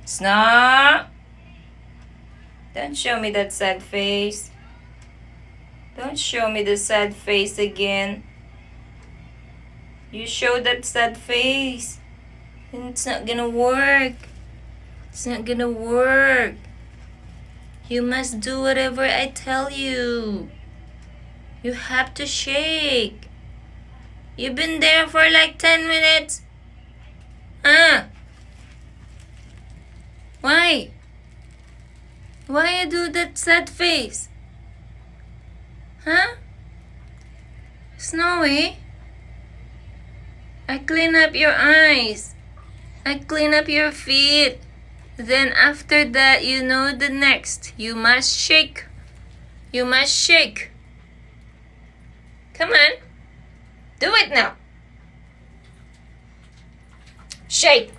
Snow! Don't show me that sad face. Don't show me the sad face again. You show that sad face, and it's not gonna work. It's not gonna work. You must do whatever I tell you. You have to shake. You've been there for like 10 minutes. Why? Why you do that sad face? Huh? Snowy? I clean up your eyes. I clean up your feet. Then after that, you know the next. You must shake. You must shake. Come on. Do it now. Shake.